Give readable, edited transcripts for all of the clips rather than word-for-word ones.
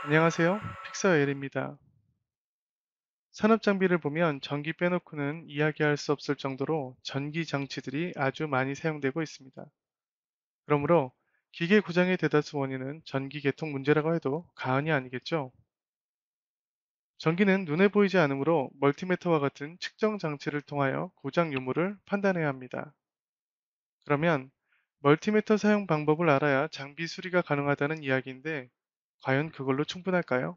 안녕하세요. 픽서엘입니다. 산업 장비를 보면 전기 빼놓고는 이야기할 수 없을 정도로 전기 장치들이 아주 많이 사용되고 있습니다. 그러므로 기계 고장의 대다수 원인은 전기 계통 문제라고 해도 과언이 아니겠죠. 전기는 눈에 보이지 않으므로 멀티미터와 같은 측정 장치를 통하여 고장 유무를 판단해야 합니다. 그러면 멀티미터 사용 방법을 알아야 장비 수리가 가능하다는 이야기인데 과연 그걸로 충분할까요?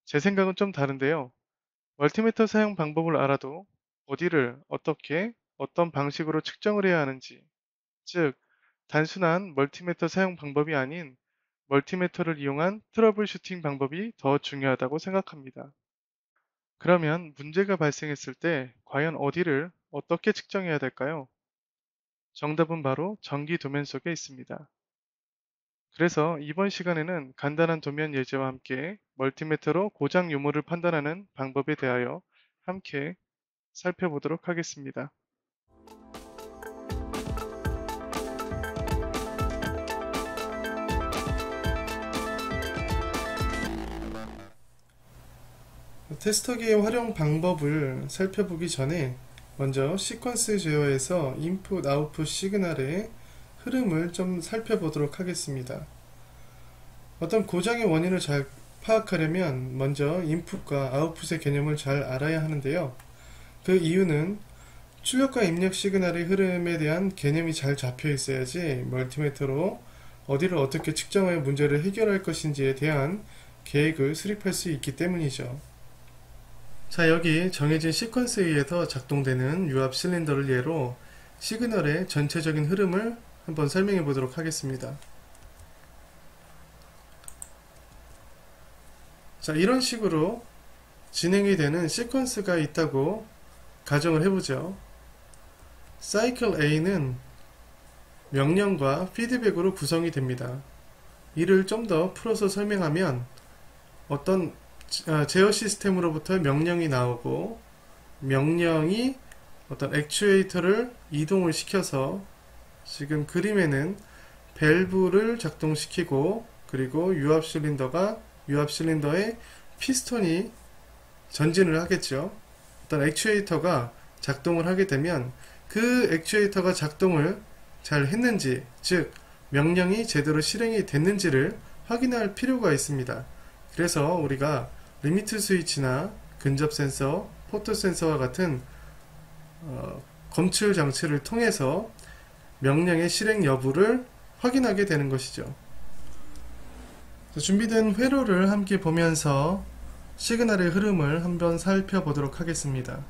제 생각은 좀 다른데요. 멀티미터 사용 방법을 알아도 어디를 어떻게 어떤 방식으로 측정을 해야 하는지, 즉 단순한 멀티미터 사용 방법이 아닌 멀티미터를 이용한 트러블 슈팅 방법이 더 중요하다고 생각합니다. 그러면 문제가 발생했을 때 과연 어디를 어떻게 측정해야 될까요? 정답은 바로 전기 도면 속에 있습니다. 그래서 이번 시간에는 간단한 도면 예제와 함께 멀티미터로 고장 유무를 판단하는 방법에 대하여 함께 살펴보도록 하겠습니다. 테스터기의 활용 방법을 살펴보기 전에 먼저 시퀀스 제어에서 인풋 아웃풋 시그널의 흐름을 좀 살펴보도록 하겠습니다. 어떤 고장의 원인을 잘 파악하려면 먼저 인풋과 아웃풋의 개념을 잘 알아야 하는데요. 그 이유는 출력과 입력 시그널의 흐름에 대한 개념이 잘 잡혀 있어야지 멀티미터로 어디를 어떻게 측정하여 문제를 해결할 것인지에 대한 계획을 수립할 수 있기 때문이죠. 자, 여기 정해진 시퀀스에 의해서 작동되는 유압 실린더를 예로 시그널의 전체적인 흐름을 한번 설명해 보도록 하겠습니다. 자, 이런 식으로 진행이 되는 시퀀스가 있다고 가정을 해보죠. 사이클 A는 명령과 피드백으로 구성이 됩니다. 이를 좀 더 풀어서 설명하면 어떤 제어 시스템으로부터 명령이 나오고 명령이 어떤 액추에이터를 이동을 시켜서 지금 그림에는 밸브를 작동시키고 그리고 유압 실린더에 피스톤이 전진을 하겠죠. 어떤 액추에이터가 작동을 하게 되면 그 액추에이터가 작동을 잘 했는지, 즉 명령이 제대로 실행이 됐는지를 확인할 필요가 있습니다. 그래서 우리가 리미트 스위치나 근접 센서, 포토 센서와 같은 검출 장치를 통해서 명령의 실행 여부를 확인하게 되는 것이죠. 준비된 회로를 함께 보면서 시그널의 흐름을 한번 살펴보도록 하겠습니다.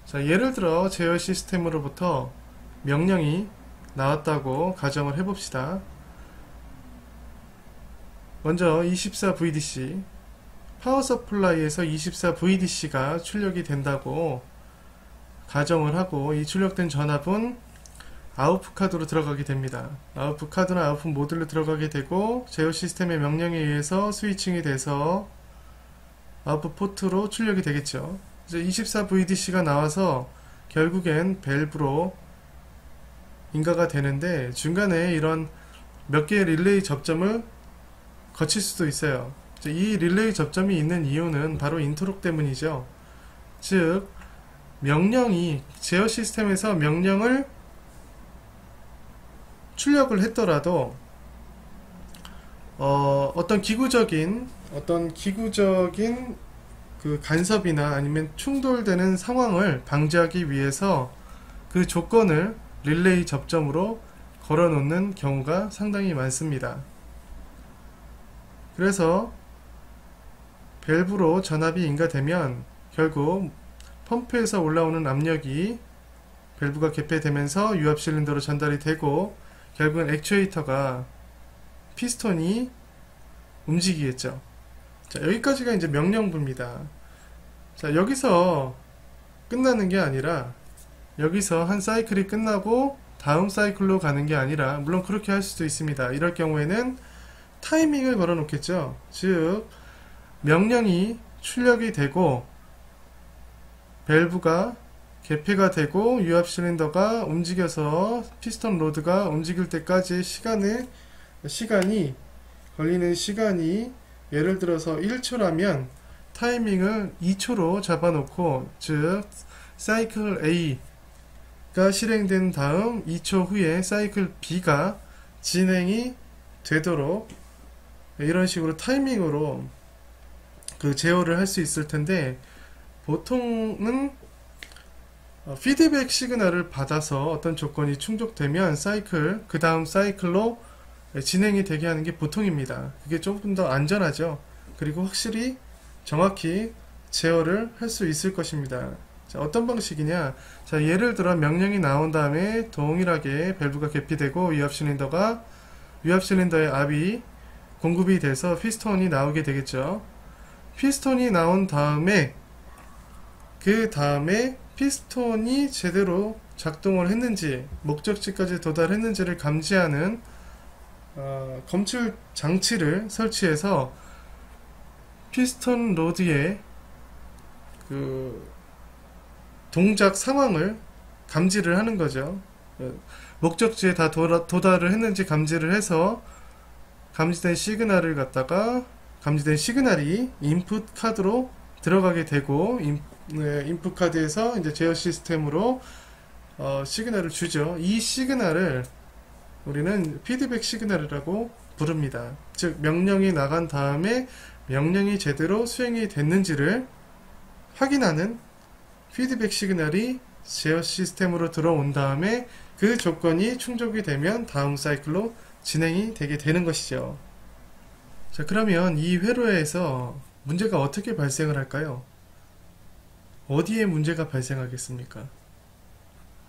자, 예를 들어 제어 시스템으로부터 명령이 나왔다고 가정을 해봅시다. 먼저 24VDC 파워 서플라이에서 24VDC가 출력이 된다고 가정을 하고 이 출력된 전압은 아웃풋 카드로 들어가게 됩니다. 아웃풋 카드나 아웃풋 모듈로 들어가게 되고 제어 시스템의 명령에 의해서 스위칭이 돼서 아웃풋 포트로 출력이 되겠죠. 이제 24VDC가 나와서 결국엔 밸브로 인가가 되는데 중간에 이런 몇 개의 릴레이 접점을 거칠 수도 있어요. 이 릴레이 접점이 있는 이유는 바로 인터롭 때문이죠. 즉 명령이 제어 시스템에서 명령을 출력을 했더라도 어떤 기구적인 그 간섭이나 아니면 충돌되는 상황을 방지하기 위해서 그 조건을 릴레이 접점으로 걸어놓는 경우가 상당히 많습니다. 그래서 밸브로 전압이 인가되면 결국 펌프에서 올라오는 압력이 밸브가 개폐되면서 유압 실린더로 전달이 되고 결국은 액추에이터가 피스톤이 움직이겠죠. 자, 여기까지가 이제 명령부입니다. 자, 여기서 끝나는 게 아니라 여기서 한 사이클이 끝나고 다음 사이클로 가는 게 아니라 물론 그렇게 할 수도 있습니다. 이럴 경우에는 타이밍을 걸어 놓겠죠. 즉 명령이 출력이 되고 밸브가 개폐가 되고 유압 실린더가 움직여서 피스톤 로드가 움직일 때까지 시간이 걸리는 시간이 예를 들어서 1초라면 타이밍을 2초로 잡아놓고, 즉 사이클 A가 실행된 다음 2초 후에 사이클 B가 진행이 되도록 이런 식으로 타이밍으로 그 제어를 할 수 있을 텐데, 보통은 피드백 시그널을 받아서 어떤 조건이 충족되면 사이클, 그 다음 사이클로 진행이 되게 하는 게 보통입니다. 그게 조금 더 안전하죠. 그리고 확실히 정확히 제어를 할 수 있을 것입니다. 자, 어떤 방식이냐? 자, 예를 들어 명령이 나온 다음에 동일하게 밸브가 개피되고 유압 실린더의 압이 공급이 돼서 피스톤이 나오게 되겠죠. 피스톤이 나온 다음에 그 다음에 피스톤이 제대로 작동을 했는지, 목적지까지 도달했는지를 감지하는 검출 장치를 설치해서 피스톤 로드의 그 동작 상황을 감지를 하는 거죠. 목적지에 다 도달을 했는지 감지를 해서 감지된 시그널이 인풋 카드로 들어가게 되고, 인풋 카드에서 이제 제어 시스템으로 시그널을 주죠. 이 시그널을 우리는 피드백 시그널이라고 부릅니다. 즉, 명령이 나간 다음에 명령이 제대로 수행이 됐는지를 확인하는 피드백 시그널이 제어 시스템으로 들어온 다음에 그 조건이 충족이 되면 다음 사이클로 진행이 되게 되는 것이죠. 자, 그러면 이 회로에서 문제가 어떻게 발생을 할까요? 어디에 문제가 발생하겠습니까?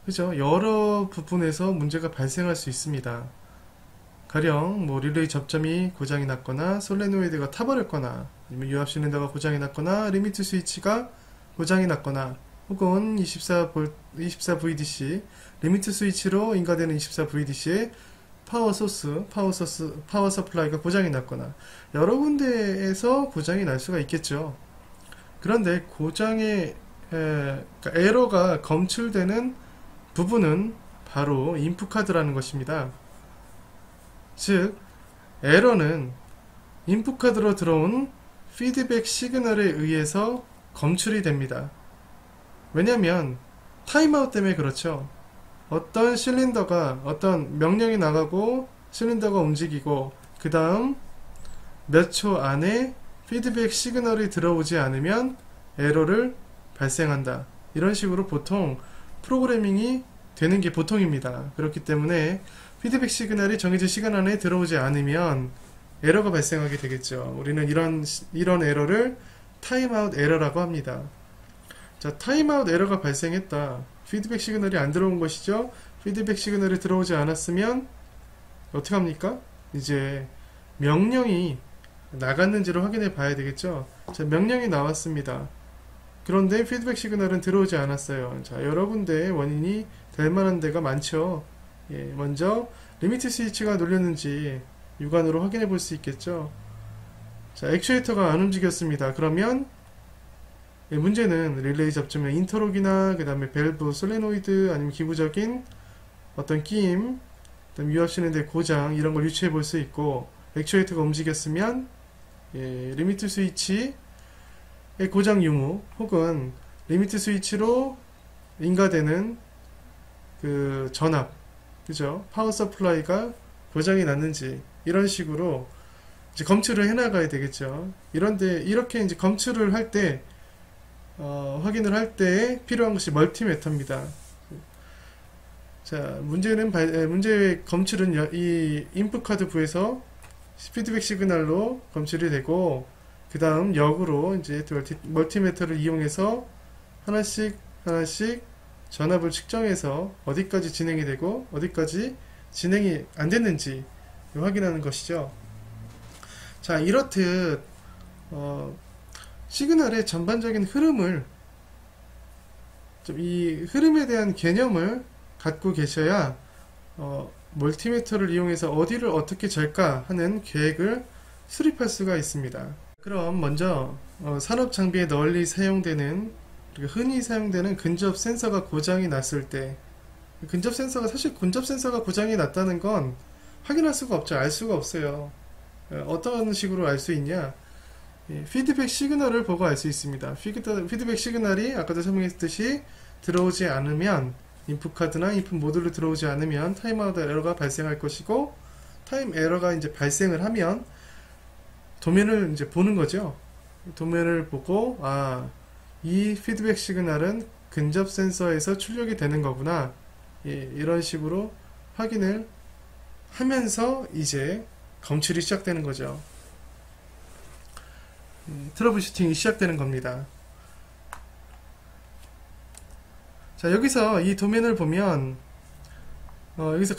그죠? 여러 부분에서 문제가 발생할 수 있습니다. 가령 릴레이 접점이 고장이 났거나 솔레노이드가 타버렸거나, 아니면 유압 실린더가 고장이 났거나 리미트 스위치가 고장이 났거나, 혹은 24VDC 리미트 스위치로 인가되는 24VDC의 파워 서플라이가 고장이 났거나, 여러 군데에서 고장이 날 수가 있겠죠. 그런데 그러니까 에러가 검출되는 부분은 바로 인풋 카드라는 것입니다. 즉, 에러는 인풋 카드로 들어온 피드백 시그널에 의해서 검출이 됩니다. 왜냐면 타임아웃 때문에 그렇죠. 어떤 명령이 나가고 실린더가 움직이고 그 다음 몇 초 안에 피드백 시그널이 들어오지 않으면 에러를 발생한다. 이런 식으로 보통 프로그래밍이 되는 게 보통입니다. 그렇기 때문에 피드백 시그널이 정해진 시간 안에 들어오지 않으면 에러가 발생하게 되겠죠. 우리는 이런 에러를 타임아웃 에러라고 합니다. 자, 타임아웃 에러가 발생했다. 피드백 시그널이 안 들어온 것이죠. 피드백 시그널이 들어오지 않았으면 어떻게 합니까? 이제 명령이 나갔는지를 확인해 봐야 되겠죠. 자, 명령이 나왔습니다. 그런데 피드백 시그널은 들어오지 않았어요. 자, 여러 군데 원인이 될 만한 데가 많죠. 예, 먼저 리미트 스위치가 눌렸는지 육안으로 확인해 볼 수 있겠죠. 자, 액추에이터가 안 움직였습니다. 그러면 문제는 릴레이 접점의 인터록이나 그 다음에 밸브, 솔레노이드, 아니면 기부적인 어떤 끼임, 그다음 유압 실린더의 고장, 이런 걸 유추해 볼 수 있고, 액추에이터가 움직였으면 리미트 스위치의 고장 유무, 혹은 리미트 스위치로 인가되는 그 전압, 그죠? 파워 서플라이가 고장이 났는지, 이런 식으로 이제 검출을 해나가야 되겠죠. 이렇게 이제 검출을 할 때, 확인을 할 때 필요한 것이 멀티미터입니다. 자, 문제의 검출은 이 인풋 카드 부에서 피드백 시그널로 검출이 되고, 그 다음 역으로 이제 멀티미터를 이용해서 하나씩 전압을 측정해서 어디까지 진행이 되고 어디까지 진행이 안 됐는지 확인하는 것이죠. 자, 이렇듯 시그널의 전반적인 흐름을, 이 흐름에 대한 개념을 갖고 계셔야 멀티미터를 이용해서 어디를 어떻게 잴까 하는 계획을 수립할 수가 있습니다. 그럼 먼저 산업 장비에 널리 사용되는, 그리고 흔히 사용되는 근접 센서가 고장이 났을 때, 사실 근접 센서가 고장이 났다는 건 확인할 수가 없죠. 알 수가 없어요. 어떤 식으로 알 수 있냐? 피드백 시그널을 보고 알 수 있습니다. 피드백 시그널이 아까도 설명했듯이 들어오지 않으면 인풋 카드나 인풋 모듈로 들어오지 않으면 타임아웃 에러가 발생할 것이고, 타임 에러가 이제 발생을 하면 도면을 이제 보는 거죠. 도면을 보고 이 피드백 시그널은 근접 센서에서 출력이 되는 거구나. 이런 식으로 확인을 하면서 이제 검출이 시작되는 거죠. 트러블 슈팅이 시작되는 겁니다. 자, 여기서 이 도면을 보면 여기서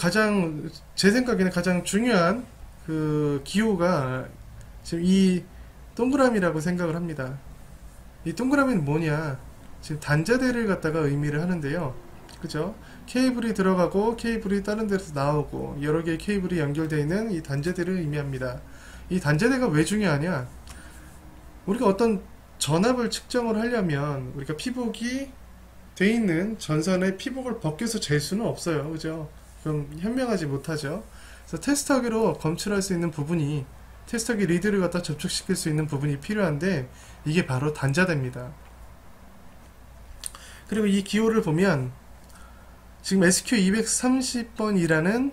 제 생각에는 가장 중요한 그 기호가 지금 이 동그라미라고 생각을 합니다. 이 동그라미는 뭐냐? 지금 단자대를 갖다가 의미를 하는데요. 그죠? 케이블이 들어가고 케이블이 다른 데서 나오고 여러 개의 케이블이 연결되어 있는 이 단자대를 의미합니다. 이 단자대가 왜 중요하냐? 우리가 어떤 전압을 측정을 하려면 우리가 피복이 돼 있는 전선의 피복을 벗겨서 잴 수는 없어요. 그죠? 그럼 현명하지 못하죠. 그래서 테스터기로 검출할 수 있는 부분이, 테스터기 리드를 갖다 접촉시킬 수 있는 부분이 필요한데 이게 바로 단자대입니다. 그리고 이 기호를 보면 지금 SQ230번이라는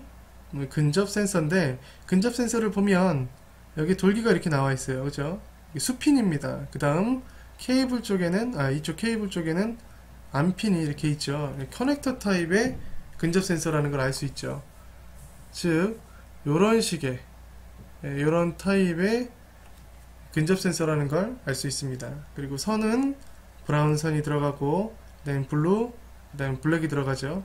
근접 센서인데, 근접 센서를 보면 여기 돌기가 이렇게 나와 있어요. 그죠? 수핀입니다. 그 다음 케이블 쪽에는 이쪽 케이블 쪽에는 안핀이 이렇게 있죠. 커넥터 타입의 근접 센서라는 걸 알 수 있죠. 즉 요런 식의 요런 타입의 근접 센서라는 걸 알 수 있습니다. 그리고 선은 브라운 선이 들어가고, 그 다음에 블루, 그 다음에 블랙이 들어가죠.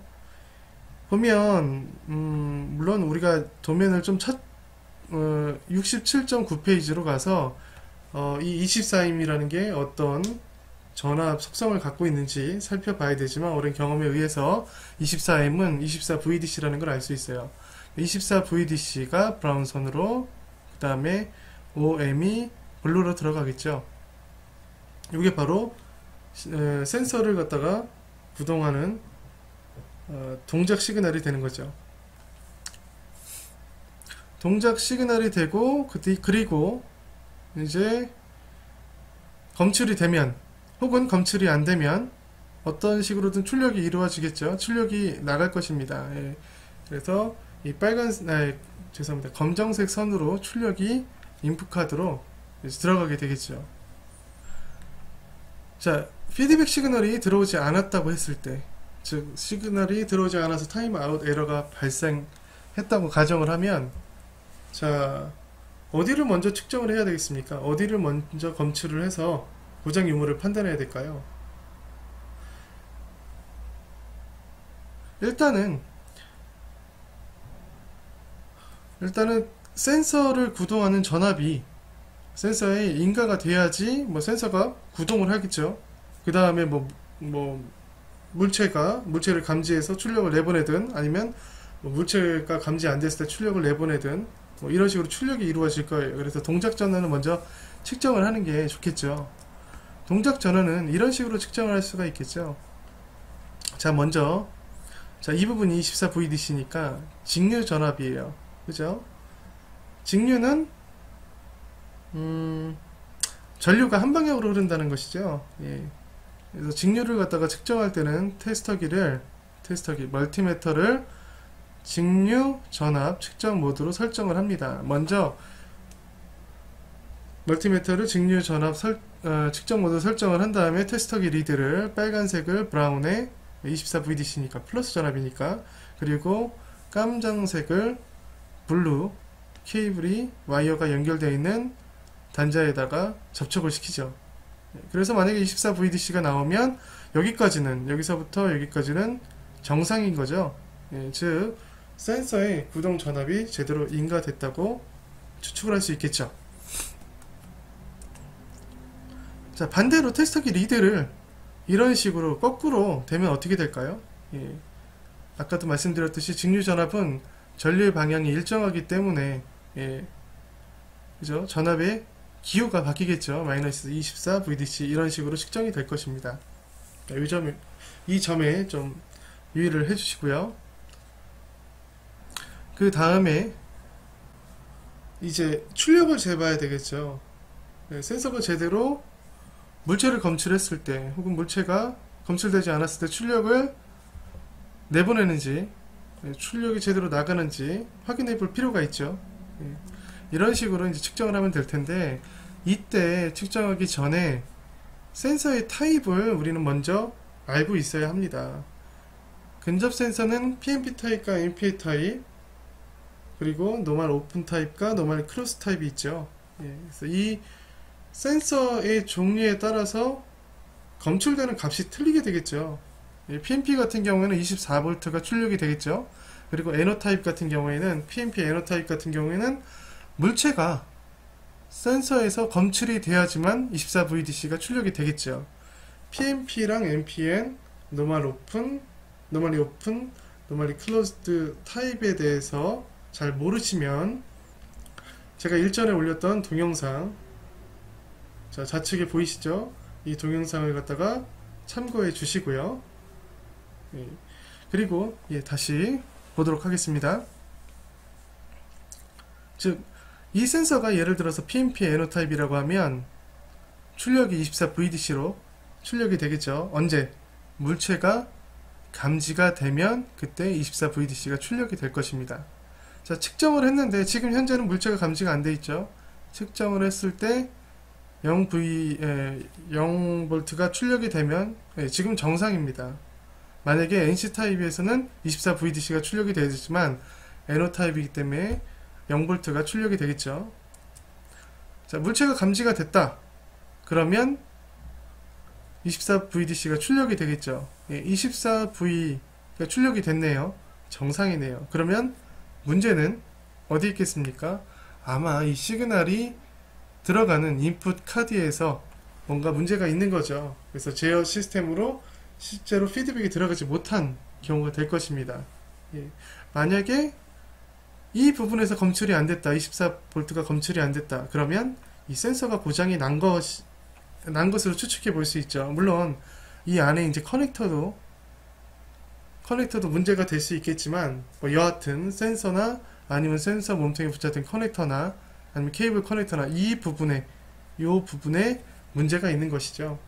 보면 물론 우리가 도면을 좀 67.9페이지로 가서 이 24M이라는 게 어떤 전압 속성을 갖고 있는지 살펴봐야 되지만, 오랜 경험에 의해서 24M은 24VDC라는 걸 알 수 있어요. 24VDC가 브라운 선으로, 그 다음에 OM이 블루로 들어가겠죠. 이게 바로 센서를 갖다가 구동하는 동작 시그널이 되는 거죠. 동작 시그널이 되고, 그리고 이제 검출이 되면, 혹은 검출이 안 되면 어떤 식으로든 출력이 이루어지겠죠. 출력이 나갈 것입니다. 그래서 이 죄송합니다. 검정색 선으로 출력이 인풋 카드로 들어가게 되겠죠. 자, 피드백 시그널이 들어오지 않았다고 했을 때, 즉 시그널이 들어오지 않아서 타임아웃 에러가 발생했다고 가정을 하면, 자, 어디를 먼저 측정을 해야 되겠습니까? 어디를 먼저 검출을 해서 고장 유무를 판단해야 될까요? 일단은 센서를 구동하는 전압이 센서에 인가가 돼야지 센서가 구동을 하겠죠. 그 다음에 물체를 감지해서 출력을 내보내든, 아니면 물체가 감지 안 됐을 때 출력을 내보내든, 이런 식으로 출력이 이루어질 거예요. 그래서 동작 전원을 먼저 측정을 하는 게 좋겠죠. 동작 전원은 이런 식으로 측정을 할 수가 있겠죠. 자, 먼저 이 부분이 24VDC니까 직류 전압이에요. 그죠? 직류는 전류가 한 방향으로 흐른다는 것이죠. 그래서 직류를 갖다가 측정할 때는 멀티미터를 직류 전압 측정 모드로 설정을 합니다. 먼저 멀티미터를 직류 전압 측정 모드 설정을 한 다음에 테스터기 리드를 빨간색을 브라운에 24VDC니까 플러스 전압이니까, 그리고 깜장색을 블루 케이블이 와이어가 연결되어 있는 단자에다가 접촉을 시키죠. 그래서 만약에 24VDC가 나오면 여기서부터 여기까지는 정상인 거죠. 즉 센서의 구동 전압이 제대로 인가됐다고 추측을 할 수 있겠죠. 자, 반대로 테스터기 리드를 이런 식으로 거꾸로 되면 어떻게 될까요? 아까도 말씀드렸듯이 직류 전압은 전류의 방향이 일정하기 때문에 그죠? 전압의 기호가 바뀌겠죠. 마이너스 24VDC 이런 식으로 측정이 될 것입니다. 이 점에 좀 유의를 해주시고요. 그 다음에 이제 출력을 재봐야 되겠죠. 센서가 제대로 물체를 검출했을 때 혹은 물체가 검출되지 않았을 때 출력을 내보내는지 출력이 제대로 나가는지 확인해 볼 필요가 있죠. 이런 식으로 이제 측정을 하면 될 텐데 이때 측정하기 전에 센서의 타입을 우리는 먼저 알고 있어야 합니다. 근접 센서는 PNP 타입과 NPA 타입 그리고 노멀 오픈 타입과 노멀 클로스 타입이 있죠. 그래서 이 센서의 종류에 따라서 검출되는 값이 틀리게 되겠죠. PNP 같은 경우에는 24V가 출력이 되겠죠. 그리고 에너타입 같은 경우에는 PNP 에너타입 같은 경우에는 물체가 센서에서 검출이 돼야지만 24VDC가 출력이 되겠죠. PNP랑 NPN, 노멀 오픈, 노멀리 오픈, 노멀리 클로즈드 타입에 대해서 잘 모르시면 제가 일전에 올렸던 동영상 자, 좌측에 보이시죠? 이 동영상을 갖다가 참고해 주시고요. 그리고 다시 보도록 하겠습니다. 즉, 이 센서가 예를 들어서 PNP 에노타입이라고 하면 출력이 24VDC로 출력이 되겠죠. 언제? 물체가 감지가 되면 그때 24VDC가 출력이 될 것입니다. 자, 측정을 했는데 지금 현재는 물체가 감지가 안 돼 있죠. 측정을 했을 때 0V가 출력이 되면 지금 정상입니다. 만약에 NC타입에서는 24VDC가 출력이 되지만 NO타입이기 때문에 0V가 출력이 되겠죠. 자, 물체가 감지가 됐다. 그러면 24VDC가 출력이 되겠죠. 24V가 출력이 됐네요. 정상이네요. 그러면 문제는 어디 있겠습니까? 아마 이 시그널이 들어가는 인풋 카드에서 뭔가 문제가 있는 거죠. 그래서 제어 시스템으로 실제로 피드백이 들어가지 못한 경우가 될 것입니다. 만약에 이 부분에서 검출이 안 됐다, 24V가 검출이 안 됐다, 그러면 이 센서가 고장이 난 것으로 추측해 볼 수 있죠. 물론 이 안에 이제 커넥터도 문제가 될 수 있겠지만 여하튼 센서나 아니면 센서 몸통에 붙여진 커넥터나 아니면 케이블 커넥터나 이 부분에 문제가 있는 것이죠.